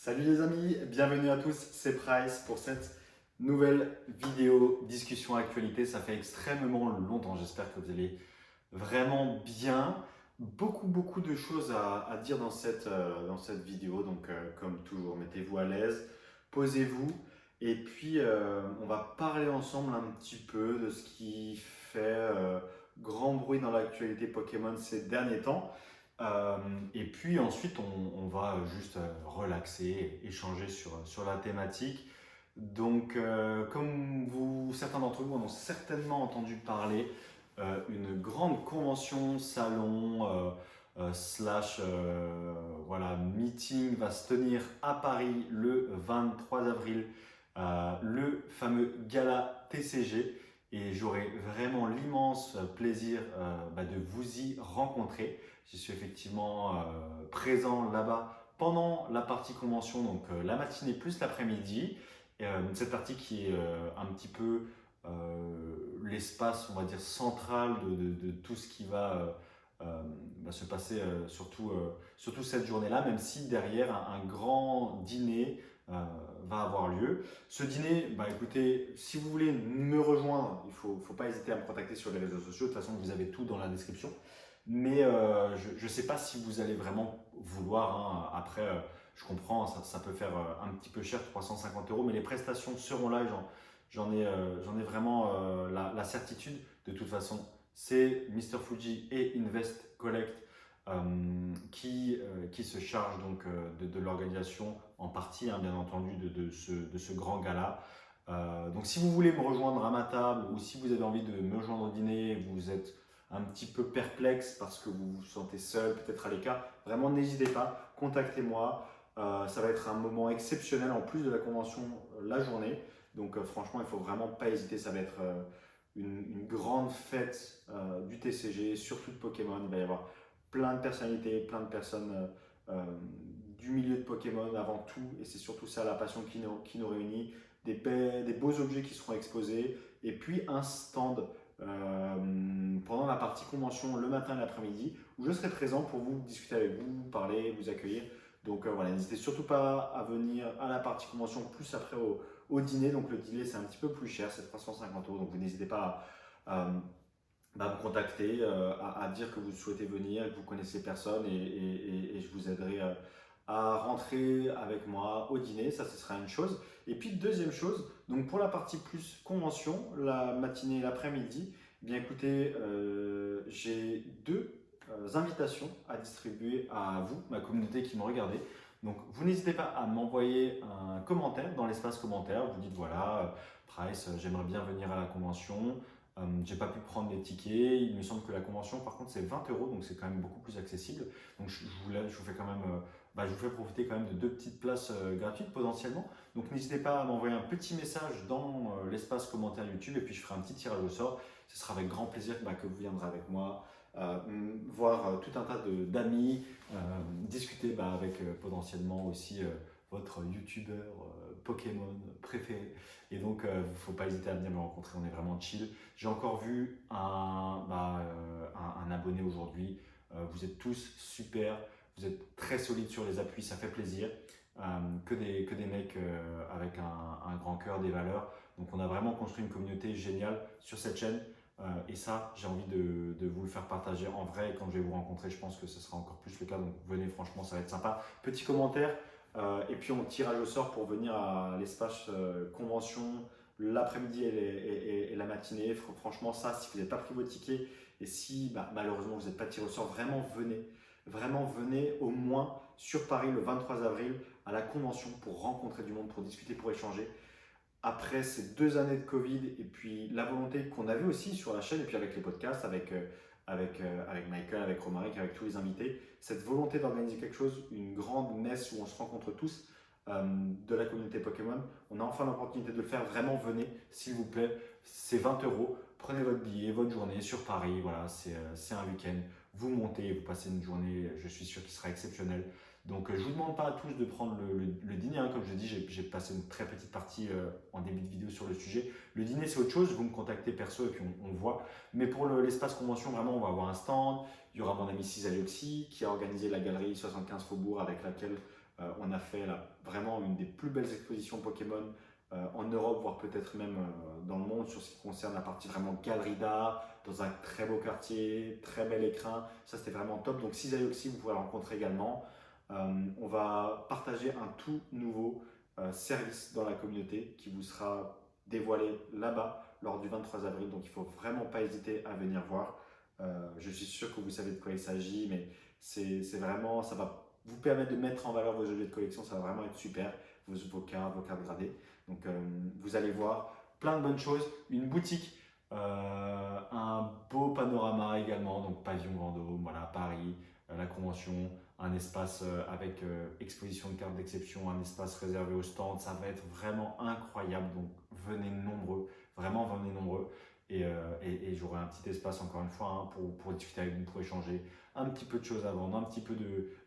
Salut les amis, bienvenue à tous, c'est Price pour cette nouvelle vidéo discussion actualité. Ça fait extrêmement longtemps, j'espère que vous allez vraiment bien. Beaucoup de choses à dire dans cette vidéo, donc comme toujours, mettez-vous à l'aise, posez-vous et puis on va parler ensemble un petit peu de ce qui fait grand bruit dans l'actualité Pokémon ces derniers temps. Euh, et puis ensuite, on va juste relaxer, échanger sur la thématique. Donc, comme certains d'entre vous en ont certainement entendu parler, une grande convention, salon, slash voilà, meeting va se tenir à Paris le 23 avril, le fameux gala TCG. Et j'aurai vraiment l'immense plaisir de vous y rencontrer. Je suis effectivement présent là-bas pendant la partie convention, donc la matinée plus l'après-midi. Cette partie qui est un petit peu l'espace, on va dire, central de tout ce qui va se passer surtout cette journée-là, même si derrière un grand dîner va avoir lieu. Ce dîner, écoutez, si vous voulez me rejoindre, il ne faut pas hésiter à me contacter sur les réseaux sociaux. De toute façon, vous avez tout dans la description. Mais je ne sais pas si vous allez vraiment vouloir. Hein. Après, je comprends, ça peut faire un petit peu cher, 350 euros, mais les prestations seront là. J'en ai vraiment la certitude. De toute façon, c'est Mr. Fuji et Invest Collect qui se chargent donc de l'organisation en partie, hein, bien entendu, de ce grand gala. Donc, si vous voulez me rejoindre à ma table ou si vous avez envie de me rejoindre au dîner, vous êtes un petit peu perplexe parce que vous vous sentez seul, peut-être à l'écart, vraiment n'hésitez pas, contactez-moi. Ça va être un moment exceptionnel en plus de la convention la journée. Donc franchement, il ne faut vraiment pas hésiter. Ça va être une grande fête du TCG, surtout de Pokémon. Il va y avoir plein de personnalités, plein de personnes du milieu de Pokémon avant tout. Et c'est surtout ça la passion qui nous réunit. Des beaux objets qui seront exposés. Et puis un stand pendant la partie convention le matin et l'après-midi où je serai présent pour vous discuter avec vous, parler, vous accueillir. Donc voilà, n'hésitez surtout pas à venir à la partie convention plus après au dîner. Donc le dîner c'est un petit peu plus cher, c'est 350 euros. Donc vous n'hésitez pas à me contacter, à dire que vous souhaitez venir, que vous connaissez personne et je vous aiderai à rentrer avec moi au dîner. Ça, ce sera une chose. Et puis deuxième chose, donc pour la partie plus convention, la matinée et l'après-midi, eh bien écoutez, j'ai deux invitations à distribuer à vous, ma communauté qui me regardez. Donc vous n'hésitez pas à m'envoyer un commentaire dans l'espace commentaire. Vous dites voilà, Price, j'aimerais bien venir à la convention. J'ai pas pu prendre les tickets. Il me semble que la convention, par contre, c'est 20 euros, donc c'est quand même beaucoup plus accessible. Donc je vous fais quand même, je vous fais profiter quand même de deux petites places gratuites potentiellement. Donc n'hésitez pas à m'envoyer un petit message dans l'espace commentaire YouTube et puis je ferai un petit tirage au sort. Ce sera avec grand plaisir que vous viendrez avec moi voir tout un tas d'amis, discuter avec potentiellement aussi votre youtubeur Pokémon préféré. Et donc, il ne faut pas hésiter à venir me rencontrer, on est vraiment chill. J'ai encore vu un abonné aujourd'hui. Vous êtes tous super, vous êtes très solides sur les appuis, ça fait plaisir. Que des mecs avec un grand cœur, des valeurs. Donc, on a vraiment construit une communauté géniale sur cette chaîne. Et ça, j'ai envie de vous le faire partager en vrai. Et quand je vais vous rencontrer, je pense que ce sera encore plus le cas. Donc venez, franchement, ça va être sympa. Petit commentaire. Et puis on tirage au sort pour venir à l'espace convention l'après-midi et la matinée. Franchement, ça, si vous n'avez pas pris vos tickets et si malheureusement vous n'êtes pas tiré au sort, vraiment venez. Vraiment venez au moins sur Paris le 23 avril à la convention pour rencontrer du monde, pour discuter, pour échanger après ces 2 années de Covid et puis la volonté qu'on avait aussi sur la chaîne et puis avec les podcasts, avec Michael, avec Romaric, avec tous les invités, cette volonté d'organiser quelque chose, une grande messe où on se rencontre tous de la communauté Pokémon, on a enfin l'opportunité de le faire. Vraiment, venez, s'il vous plaît, c'est 20 euros. Prenez votre billet, votre journée sur Paris, voilà, c'est un week-end. Vous montez, vous passez une journée, je suis sûr qu'il sera exceptionnel. Donc je ne vous demande pas à tous de prendre le dîner, hein. Comme je l'ai dit, j'ai passé une très petite partie en début de vidéo sur le sujet. Le dîner c'est autre chose, vous me contactez perso et puis on voit. Mais pour l'espace convention, vraiment on va avoir un stand. Il y aura mon ami Cisalioxy qui a organisé la galerie 75 Faubourg avec laquelle On a fait vraiment une des plus belles expositions Pokémon en Europe, voire peut-être même dans le monde, sur ce qui concerne la partie vraiment galerie d'art, dans un très beau quartier, très bel écrin. Ça, c'était vraiment top. Donc, si Zayoxy, vous pouvez le rencontrer également. On va partager un tout nouveau service dans la communauté qui vous sera dévoilé là-bas lors du 23 avril. Donc, il ne faut vraiment pas hésiter à venir voir. Je suis sûr que vous savez de quoi il s'agit, mais c'est vraiment, ça va vous permettre de mettre en valeur vos objets de collection. Ça va vraiment être super, vos cartes gradées. Donc, vous allez voir plein de bonnes choses. Une boutique, un beau panorama également, donc pavillon Vendôme, voilà, Paris, la convention, un espace avec exposition de cartes d'exception, un espace réservé aux stands. Ça va être vraiment incroyable. Donc, venez nombreux, vraiment venez nombreux. Et j'aurai un petit espace encore une fois hein, pour discuter avec vous, pour échanger un petit peu de choses à vendre, un petit peu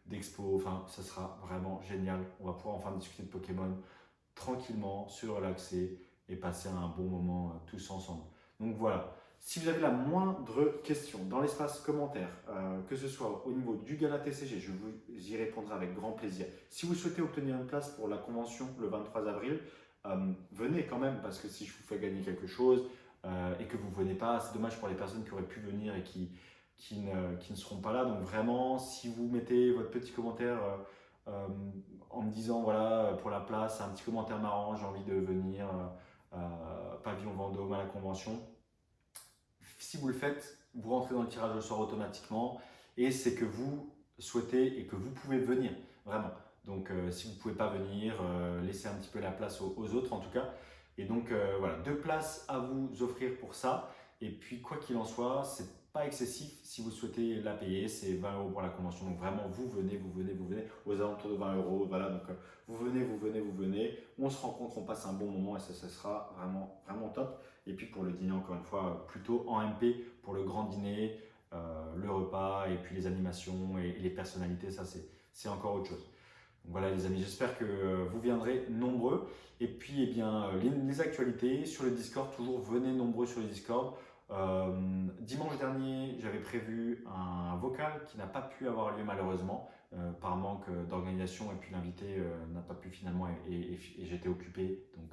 d'expo. Enfin, ça sera vraiment génial. On va pouvoir enfin discuter de Pokémon tranquillement, se relaxer et passer un bon moment tous ensemble. Donc voilà, si vous avez la moindre question dans l'espace commentaire, que ce soit au niveau du gala TCG, je vous y répondrai avec grand plaisir. Si vous souhaitez obtenir une place pour la convention le 23 avril, venez quand même, parce que si je vous fais gagner quelque chose et que vous ne venez pas, c'est dommage pour les personnes qui auraient pu venir et qui ne seront pas là. Donc vraiment, si vous mettez votre petit commentaire euh, en me disant voilà, pour la place, un petit commentaire marrant, j'ai envie de venir, pavillon Vendôme à la convention. Si vous le faites, vous rentrez dans le tirage au sort automatiquement et c'est que vous souhaitez et que vous pouvez venir, vraiment. Donc si vous ne pouvez pas venir, laissez un petit peu la place aux autres en tout cas. Et donc voilà, 2 places à vous offrir pour ça. Et puis quoi qu'il en soit, c'est pas excessif si vous souhaitez la payer, c'est 20 € pour la convention. Donc vraiment, vous venez aux alentours de 20 €. Voilà, donc vous venez, on se rencontre, on passe un bon moment et ça sera vraiment, vraiment top. Et puis pour le dîner, encore une fois, plutôt en MP pour le grand dîner, le repas et puis les animations et les personnalités, ça c'est encore autre chose. Donc voilà les amis, j'espère que vous viendrez nombreux. Et puis eh bien, les actualités sur le Discord, toujours venez nombreux sur le Discord. Dimanche dernier, j'avais prévu un vocal qui n'a pas pu avoir lieu malheureusement par manque d'organisation et puis l'invité n'a pas pu finalement et j'étais occupé. Donc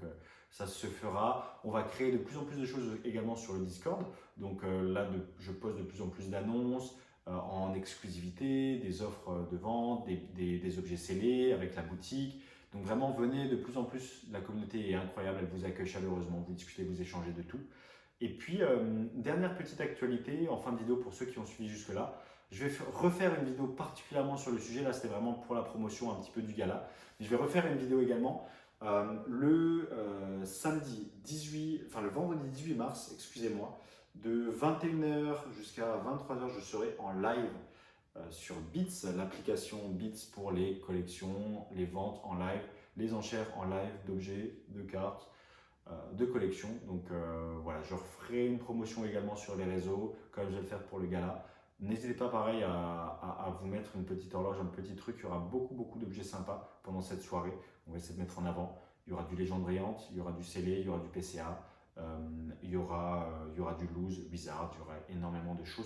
ça se fera. On va créer de plus en plus de choses également sur le Discord. Donc là, je poste de plus en plus d'annonces en exclusivité, des offres de vente, des objets scellés avec la boutique. Donc vraiment, venez de plus en plus. La communauté est incroyable, elle vous accueille chaleureusement, vous discutez, vous échangez de tout. Et puis, dernière petite actualité en fin de vidéo pour ceux qui ont suivi jusque-là. Je vais refaire une vidéo particulièrement sur le sujet. Là, c'était vraiment pour la promotion un petit peu du gala. Je vais refaire une vidéo également le le vendredi 18 mars, excusez-moi, de 21 h jusqu'à 23 h, je serai en live sur Bits, l'application Bits pour les collections, les ventes en live, les enchères en live d'objets, de cartes, de collection. Donc voilà, je referai une promotion également sur les réseaux, comme je vais le faire pour le gala. N'hésitez pas pareil à vous mettre une petite horloge, un petit truc. Il y aura beaucoup d'objets sympas pendant cette soirée. On va essayer de mettre en avant. Il y aura du Légende Brillante, il y aura du scellé, il y aura du PCA, il y aura du loose, bizarre, il y aura énormément de choses,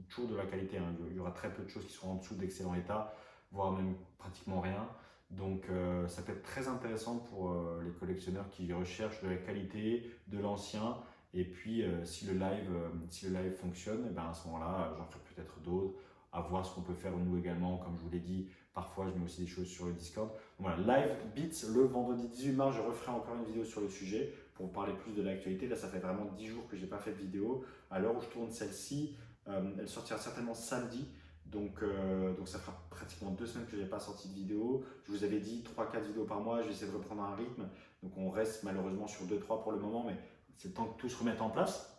toujours de la qualité. Hein. Il y aura très peu de choses qui seront en dessous d'excellent état, voire même pratiquement rien. Donc ça peut être très intéressant pour les collectionneurs qui recherchent de la qualité, de l'ancien. Et puis si le live fonctionne, et ben à ce moment-là, j'en ferai peut-être d'autres, à voir ce qu'on peut faire nous également. Comme je vous l'ai dit, parfois je mets aussi des choses sur le Discord. Donc, voilà, live Beats le vendredi 18 mars, je referai encore une vidéo sur le sujet pour vous parler plus de l'actualité. Là, ça fait vraiment 10 jours que je n'ai pas fait de vidéo. À l'heure où je tourne celle-ci, elle sortira certainement samedi. Donc ça fera pratiquement 2 semaines que je n'ai pas sorti de vidéo. Je vous avais dit 3-4 vidéos par mois, j'essaie de reprendre un rythme. Donc on reste malheureusement sur 2-3 pour le moment, mais c'est le temps que tout se remette en place.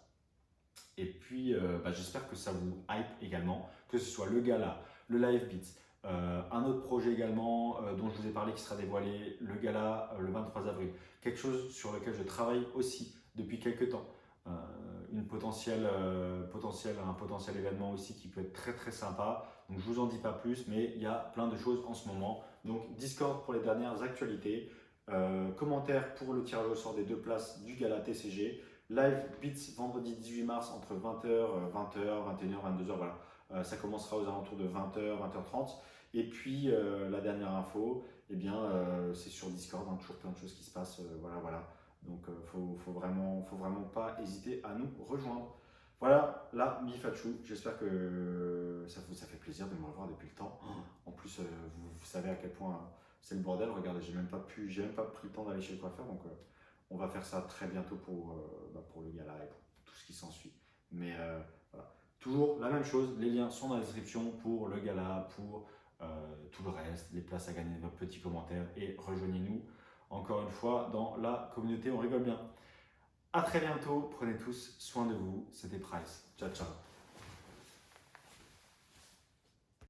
Et puis j'espère que ça vous hype également, que ce soit le gala, le live beats, un autre projet également dont je vous ai parlé qui sera dévoilé, le gala le 23 avril. Quelque chose sur lequel je travaille aussi depuis quelques temps. Un potentiel événement aussi qui peut être très très sympa. Donc je vous en dis pas plus, mais il y a plein de choses en ce moment. Donc Discord pour les dernières actualités, commentaires pour le tirage au sort des 2 places du gala TCG, live Beats vendredi 18 mars entre 20 h, 21 h, 22 h, voilà. Ça commencera aux alentours de 20h, 20h30. Et puis la dernière info, eh bien, c'est sur Discord, hein, toujours plein de choses qui se passent. Voilà, voilà. Donc, faut vraiment pas hésiter à nous rejoindre. Voilà, là, Mifachu, j'espère que ça fait plaisir de me revoir depuis le temps. En plus, vous savez à quel point c'est le bordel. Regardez, j'ai même pas pris le temps d'aller chez le coiffeur, donc on va faire ça très bientôt pour le gala et pour tout ce qui s'ensuit. Mais voilà, toujours la même chose, les liens sont dans la description pour le gala, pour tout le reste, les places à gagner, vos petits commentaires et rejoignez-nous encore une fois dans la communauté, on rigole bien. A très bientôt, prenez tous soin de vous, c'était Price. Ciao ciao.